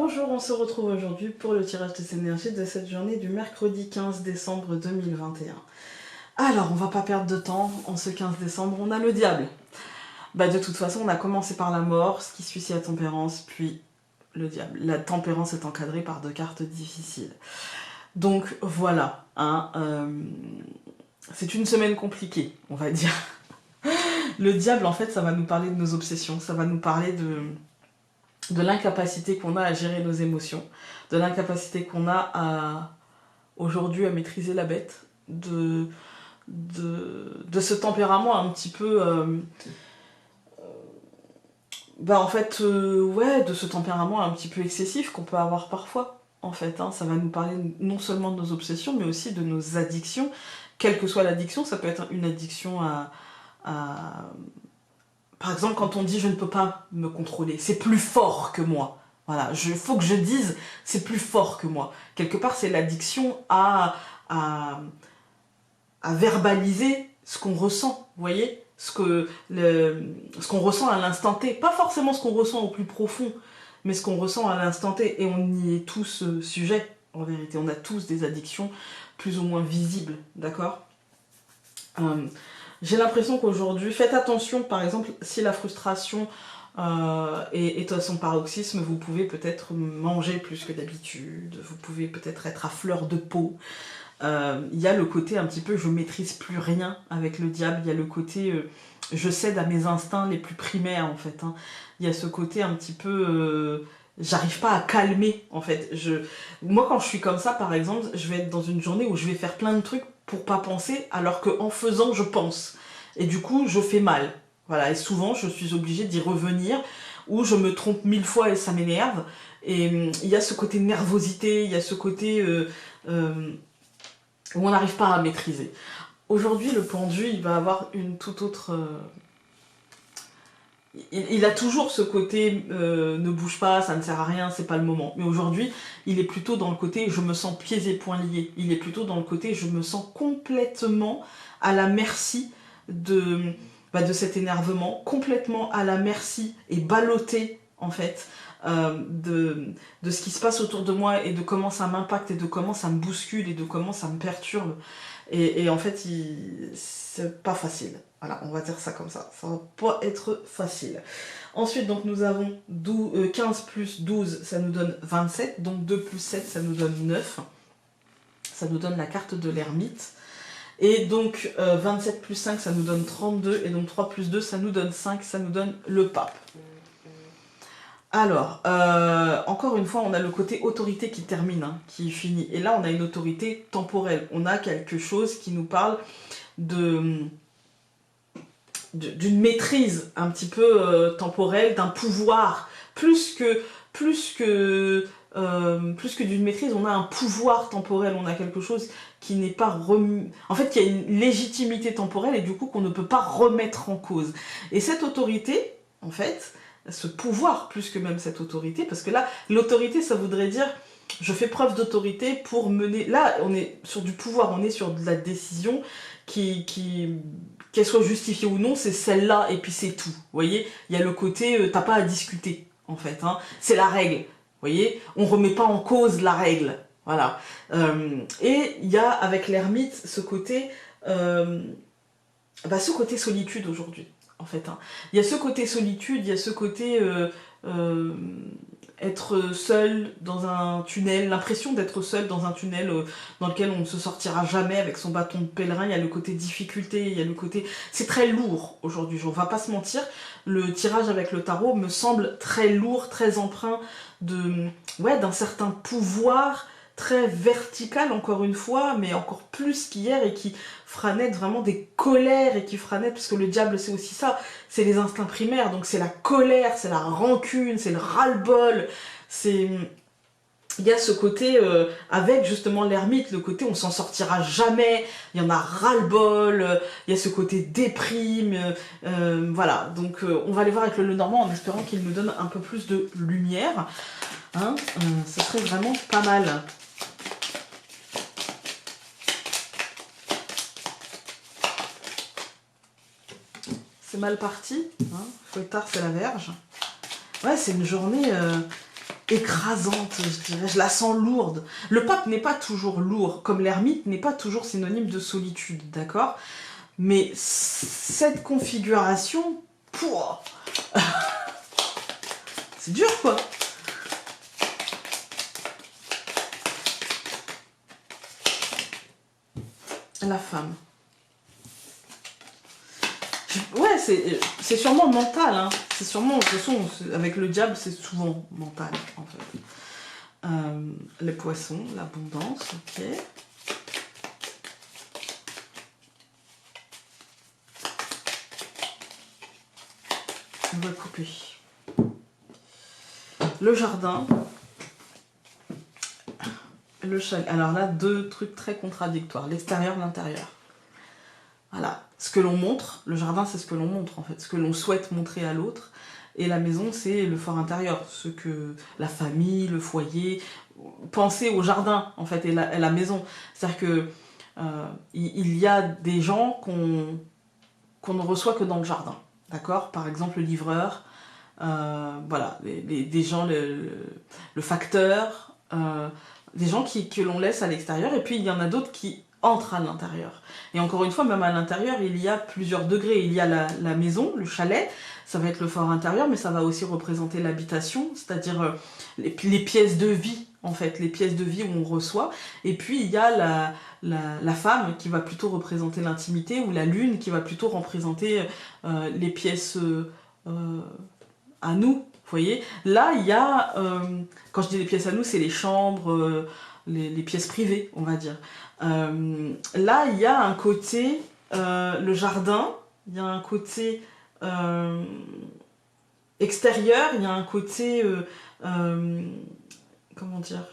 Bonjour, on se retrouve aujourd'hui pour le tirage des énergies de cette journée du mercredi 15 décembre 2021. Alors, on va pas perdre de temps, en ce 15 décembre, on a le diable. De toute façon, on a commencé par la mort, ce qui suit la tempérance, puis le diable. La tempérance est encadrée par 2 cartes difficiles. Donc voilà, c'est une semaine compliquée, on va dire. Le diable, en fait, ça va nous parler de nos obsessions, ça va nous parler de l'incapacité qu'on a à gérer nos émotions, de l'incapacité qu'on a aujourd'hui à maîtriser la bête, de ce tempérament un petit peu... de ce tempérament un petit peu excessif qu'on peut avoir parfois, en fait. Ça va nous parler non seulement de nos obsessions, mais aussi de nos addictions. Quelle que soit l'addiction, ça peut être une addiction Par exemple, quand on dit « je ne peux pas me contrôler », c'est plus fort que moi. Voilà, faut que je dise « c'est plus fort que moi ». Quelque part, c'est l'addiction à verbaliser ce qu'on ressent, vous voyez, ce qu'on ressent à l'instant T. Pas forcément ce qu'on ressent au plus profond, mais ce qu'on ressent à l'instant T. Et on y est tous sujets, en vérité. On a tous des addictions plus ou moins visibles, d'accord ? J'ai l'impression qu'aujourd'hui, faites attention, par exemple, si la frustration est à son paroxysme, vous pouvez peut-être manger plus que d'habitude, vous pouvez peut-être être à fleur de peau. Il y a le côté un petit peu je maîtrise plus rien avec le diable, il y a le côté je cède à mes instincts les plus primaires en fait. Il y a ce côté un petit peu j'arrive pas à calmer en fait. Moi quand je suis comme ça par exemple, je vais être dans une journée où je vais faire plein de trucs pour pas penser alors qu'en faisant je pense. Et du coup je fais mal. Voilà, et souvent je suis obligée d'y revenir ou je me trompe 1000 fois et ça m'énerve. Et il y a ce côté nervosité, il y a ce côté... où on n'arrive pas à maîtriser. Aujourd'hui, le pendu, il va avoir une toute autre... Il a toujours ce côté ne bouge pas, ça ne sert à rien, c'est pas le moment. Mais aujourd'hui, il est plutôt dans le côté je me sens pieds et poings liés. Il est plutôt dans le côté je me sens complètement à la merci de cet énervement, complètement à la merci et ballotté en fait de ce qui se passe autour de moi et de comment ça m'impacte et de comment ça me bouscule et de comment ça me perturbe. Et en fait, c'est pas facile. Voilà, on va dire ça comme ça. Ça va pas être facile. Ensuite, donc, nous avons 15 plus 12, ça nous donne 27. Donc 2 plus 7, ça nous donne 9. Ça nous donne la carte de l'ermite. Et donc 27 plus 5, ça nous donne 32. Et donc 3 plus 2, ça nous donne 5. Ça nous donne le pape. Alors, encore une fois, on a le côté autorité qui termine, qui finit. Et là, on a une autorité temporelle. On a quelque chose qui nous parle d'une maîtrise un petit peu temporelle, d'un pouvoir. Plus que d'une maîtrise, on a un pouvoir temporel. On a quelque chose qui n'est pas remis... En fait, qui a une légitimité temporelle et du coup qu'on ne peut pas remettre en cause. Et cette autorité, en fait... ce pouvoir plus que même cette autorité, parce que là, l'autorité, ça voudrait dire je fais preuve d'autorité pour mener... Là, on est sur du pouvoir, on est sur de la décision qu'elle soit justifiée ou non, c'est celle-là, et puis c'est tout. Vous voyez, il y a le côté, t'as pas à discuter, en fait. C'est la règle, vous voyez, on remet pas en cause la règle. Voilà. Et il y a, avec l'ermite, ce côté solitude aujourd'hui. En fait, il y a ce côté solitude, il y a ce côté être seul dans un tunnel, l'impression d'être seul dans un tunnel dans lequel on ne se sortira jamais avec son bâton de pèlerin. Il y a le côté difficulté, il y a le côté... C'est très lourd aujourd'hui, on va pas se mentir. Le tirage avec le tarot me semble très lourd, très empreint d'un certain pouvoir très vertical encore une fois, mais encore plus qu'hier et qui fera naître vraiment des colères et qui fera naître, parce que le diable c'est aussi ça, c'est les instincts primaires, donc c'est la colère, c'est la rancune, c'est le ras-le-bol, il y a ce côté, avec justement l'ermite, le côté on s'en sortira jamais, il y en a ras-le-bol, il y a ce côté déprime, voilà, donc on va aller voir avec le Lenormand en espérant qu'il nous donne un peu plus de lumière, ce serait vraiment pas mal. C'est mal parti, fouettard c'est la verge. Ouais, c'est une journée écrasante, je dirais, je la sens lourde. Le pape n'est pas toujours lourd, comme l'ermite n'est pas toujours synonyme de solitude, d'accord? Mais cette configuration, pouah, c'est dur quoi. La femme. Ouais, c'est sûrement mental, hein. C'est sûrement, de toute façon, avec le diable, c'est souvent mental, en fait. Les poissons, l'abondance, ok. On va couper. Le jardin. Le chalet. Alors là, deux trucs très contradictoires. L'extérieur, l'intérieur. Voilà. Ce que l'on montre, le jardin, c'est ce que l'on montre, en fait. Ce que l'on souhaite montrer à l'autre. Et la maison, c'est le fort intérieur. Ce que la famille, le foyer... Pensez au jardin, en fait, et la maison. C'est-à-dire que il y a des gens qu'on ne reçoit que dans le jardin. D'accord? Par exemple, le livreur, voilà, des gens, le facteur, des gens que l'on laisse à l'extérieur, et puis il y en a d'autres qui entrent à l'intérieur. Et encore une fois, même à l'intérieur, il y a plusieurs degrés. Il y a la maison, le chalet, ça va être le fort intérieur, mais ça va aussi représenter l'habitation, c'est-à-dire les pièces de vie, en fait, les pièces de vie où on reçoit. Et puis il y a la femme qui va plutôt représenter l'intimité, ou la lune qui va plutôt représenter les pièces à nous, vous voyez. Là, il y a, quand je dis les pièces à nous, c'est les chambres, les pièces privées, on va dire. Là, il y a un côté, le jardin, il y a un côté extérieur, il y a un côté, comment dire,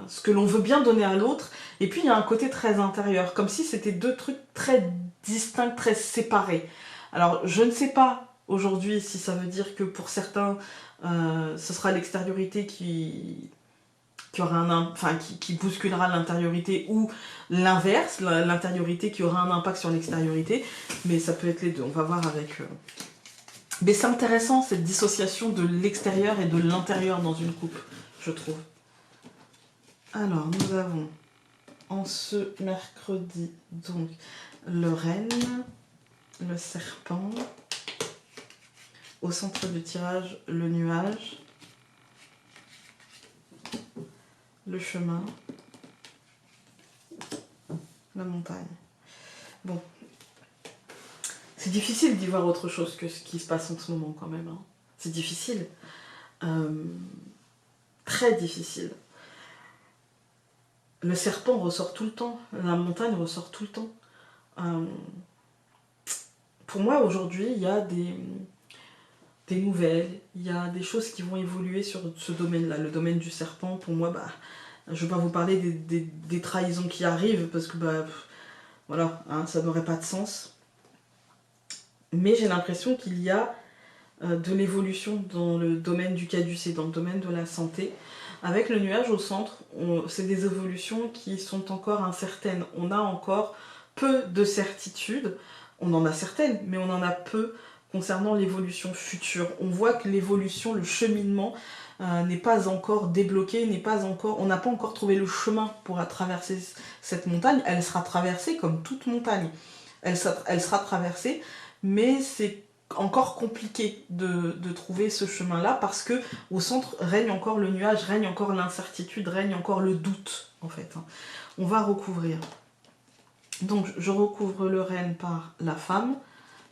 ce que l'on veut bien donner à l'autre, et puis il y a un côté très intérieur, comme si c'était deux trucs très distincts, très séparés. Alors, je ne sais pas aujourd'hui si ça veut dire que pour certains, ce sera l'extériorité qui aura qui bousculera l'intériorité, ou l'inverse, l'intériorité qui aura un impact sur l'extériorité, mais ça peut être les deux, on va voir avec eux. Mais c'est intéressant cette dissociation de l'extérieur et de l'intérieur dans une coupe, je trouve. Alors, nous avons en ce mercredi, donc, le renne, le serpent, au centre du tirage, le nuage, le chemin, la montagne. Bon. C'est difficile d'y voir autre chose que ce qui se passe en ce moment, quand même. Hein. C'est difficile. Très difficile. Le serpent ressort tout le temps. La montagne ressort tout le temps. Pour moi, aujourd'hui, il y a des nouvelles, il y a des choses qui vont évoluer sur ce domaine-là. Le domaine du serpent, pour moi, je ne vais pas vous parler des trahisons qui arrivent, parce que voilà, hein, ça n'aurait pas de sens. Mais j'ai l'impression qu'il y a de l'évolution dans le domaine du caducée, dans le domaine de la santé. Avec le nuage au centre, c'est des évolutions qui sont encore incertaines. On a encore peu de certitudes. On en a certaines, mais on en a peu concernant l'évolution future. On voit que l'évolution, le cheminement n'est pas encore débloqué, on n'a pas encore trouvé le chemin pour traverser cette montagne. Elle sera traversée comme toute montagne. Elle sera traversée, mais c'est encore compliqué de trouver ce chemin-là, parce que au centre règne encore le nuage, règne encore l'incertitude, règne encore le doute, en fait. On va recouvrir. Donc, je recouvre le renne par la femme,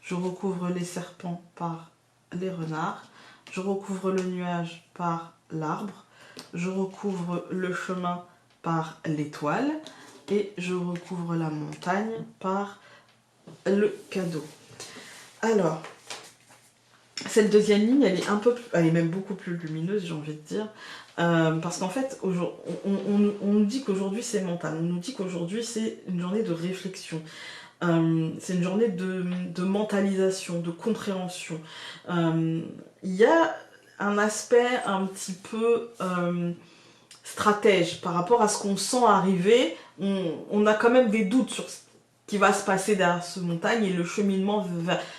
je recouvre les serpents par les renards, je recouvre le nuage par l'arbre, je recouvre le chemin par l'étoile, et je recouvre la montagne par le cadeau. Alors, cette deuxième ligne, elle est même beaucoup plus lumineuse, j'ai envie de dire, parce qu'en fait, on nous dit qu'aujourd'hui c'est mental, on nous dit qu'aujourd'hui c'est une journée de réflexion, c'est une journée de mentalisation, de compréhension. Il y a un aspect un petit peu stratège par rapport à ce qu'on sent arriver. On a quand même des doutes sur qui va se passer derrière ce montagne et le cheminement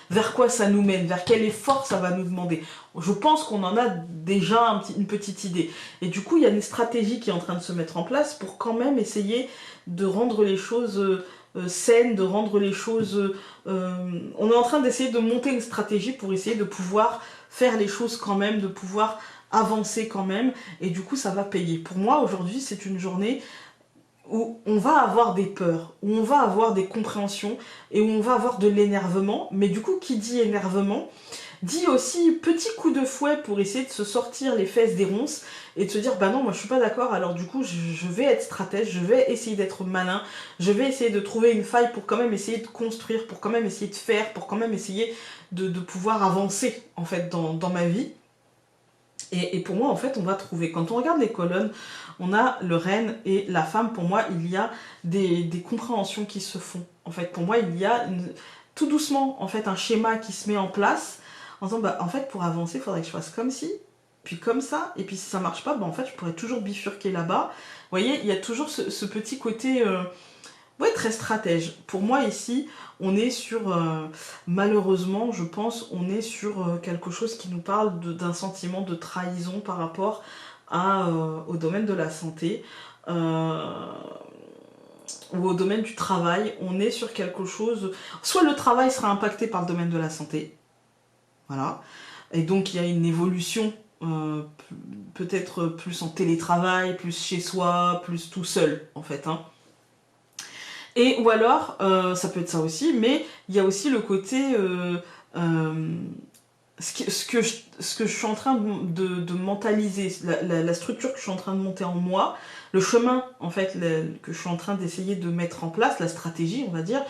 vers quoi ça nous mène, vers quel effort ça va nous demander. Je pense qu'on en a déjà une petite idée. Et du coup, il y a une stratégie qui est en train de se mettre en place pour quand même essayer de rendre les choses saines, de rendre les choses... on est en train d'essayer de monter une stratégie pour essayer de pouvoir faire les choses quand même, de pouvoir avancer quand même, et du coup ça va payer. Pour moi aujourd'hui c'est une journée où on va avoir des peurs, où on va avoir des compréhensions et où on va avoir de l'énervement, mais du coup qui dit énervement dit aussi petit coup de fouet pour essayer de se sortir les fesses des ronces et de se dire bah non moi je suis pas d'accord, alors du coup je vais être stratège, je vais essayer d'être malin, je vais essayer de trouver une faille pour quand même essayer de construire, pour quand même essayer de faire, pour quand même essayer de pouvoir avancer en fait dans ma vie. Et pour moi, en fait, on va trouver, quand on regarde les colonnes, on a le reine et la femme. Pour moi, il y a des compréhensions qui se font. En fait, pour moi, il y a tout doucement, en fait, un schéma qui se met en place en disant, bah, en fait, pour avancer, il faudrait que je fasse comme ci, puis comme ça, et puis si ça marche pas, bah, en fait, je pourrais toujours bifurquer là-bas. Vous voyez, il y a toujours ce petit côté... ouais, très stratège. Pour moi, ici, on est sur, malheureusement, je pense, on est sur quelque chose qui nous parle d'un sentiment de trahison par rapport au domaine de la santé ou au domaine du travail. On est sur quelque chose, soit le travail sera impacté par le domaine de la santé, voilà, et donc il y a une évolution peut-être plus en télétravail, plus chez soi, plus tout seul, en fait, hein. Et ou alors, ça peut être ça aussi, mais il y a aussi le côté, ce que je suis en train de mentaliser, la structure que je suis en train de monter en moi, le chemin en fait que je suis en train d'essayer de mettre en place, la stratégie on va dire,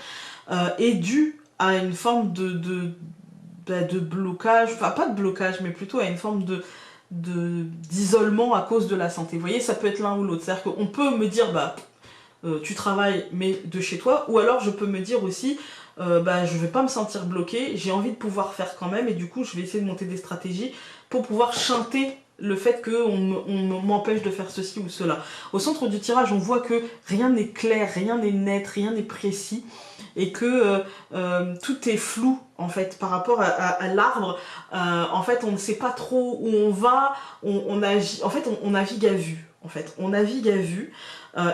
est due à une forme de blocage, enfin pas de blocage, mais plutôt à une forme d'isolement à cause de la santé. Vous voyez, ça peut être l'un ou l'autre. C'est-à-dire qu'on peut me dire, bah, tu travailles mais de chez toi, ou alors je peux me dire aussi bah, je vais pas me sentir bloquée, j'ai envie de pouvoir faire quand même, et du coup je vais essayer de monter des stratégies pour pouvoir chanter le fait qu'on m'empêche de faire ceci ou cela. Au centre du tirage, on voit que rien n'est clair, rien n'est net, rien n'est précis, et que tout est flou en fait par rapport à l'arbre. En fait on ne sait pas trop où on va, on agit, en fait on navigue à vue. En fait, on navigue à vue.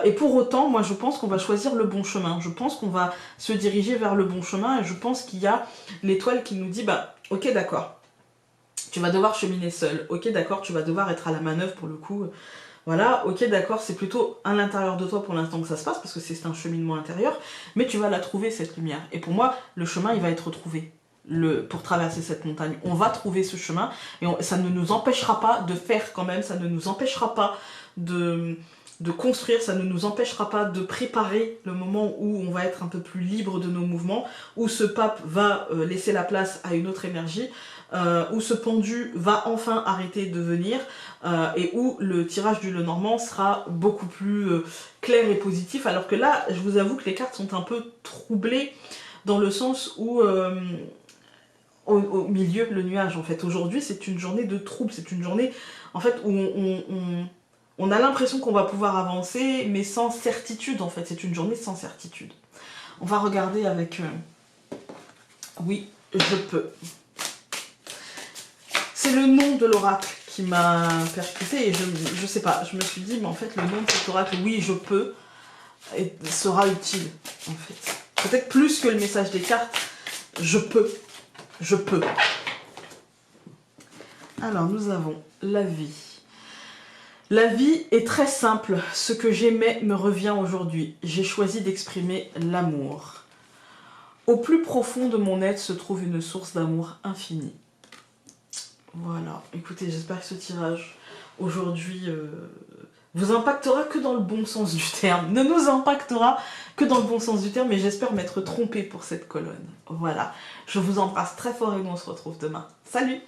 Et pour autant, moi je pense qu'on va choisir le bon chemin. Je pense qu'on va se diriger vers le bon chemin, et je pense qu'il y a l'étoile qui nous dit, bah ok d'accord, tu vas devoir cheminer seul. Ok d'accord, tu vas devoir être à la manœuvre pour le coup. Voilà, ok d'accord, c'est plutôt à l'intérieur de toi pour l'instant que ça se passe, parce que c'est un cheminement intérieur, mais tu vas la trouver cette lumière. Et pour moi, le chemin il va être trouvé. Pour traverser cette montagne, on va trouver ce chemin, et ça ne nous empêchera pas de faire quand même, ça ne nous empêchera pas de construire, ça ne nous empêchera pas de préparer le moment où on va être un peu plus libre de nos mouvements, où ce pape va laisser la place à une autre énergie, où ce pendu va enfin arrêter de venir, et où le tirage du Lenormand sera beaucoup plus clair et positif, alors que là, je vous avoue que les cartes sont un peu troublées, dans le sens où... au milieu, le nuage, en fait. Aujourd'hui, c'est une journée de trouble, c'est une journée, en fait, où on a l'impression qu'on va pouvoir avancer, mais sans certitude, en fait. C'est une journée sans certitude. On va regarder avec... oui, je peux. C'est le nom de l'oracle qui m'a percuté, et je sais pas, je me suis dit, mais en fait, le nom de cet oracle, oui, je peux, sera utile, en fait. Peut-être plus que le message des cartes, je peux. Je peux. Alors, nous avons la vie. La vie est très simple. Ce que j'aimais me revient aujourd'hui. J'ai choisi d'exprimer l'amour. Au plus profond de mon être se trouve une source d'amour infini. Voilà. Écoutez, j'espère que ce tirage, aujourd'hui, vous impactera que dans le bon sens du terme. Ne nous impactera que dans le bon sens du terme, mais j'espère m'être trompée pour cette colonne. Voilà. Je vous embrasse très fort et nous on se retrouve demain. Salut!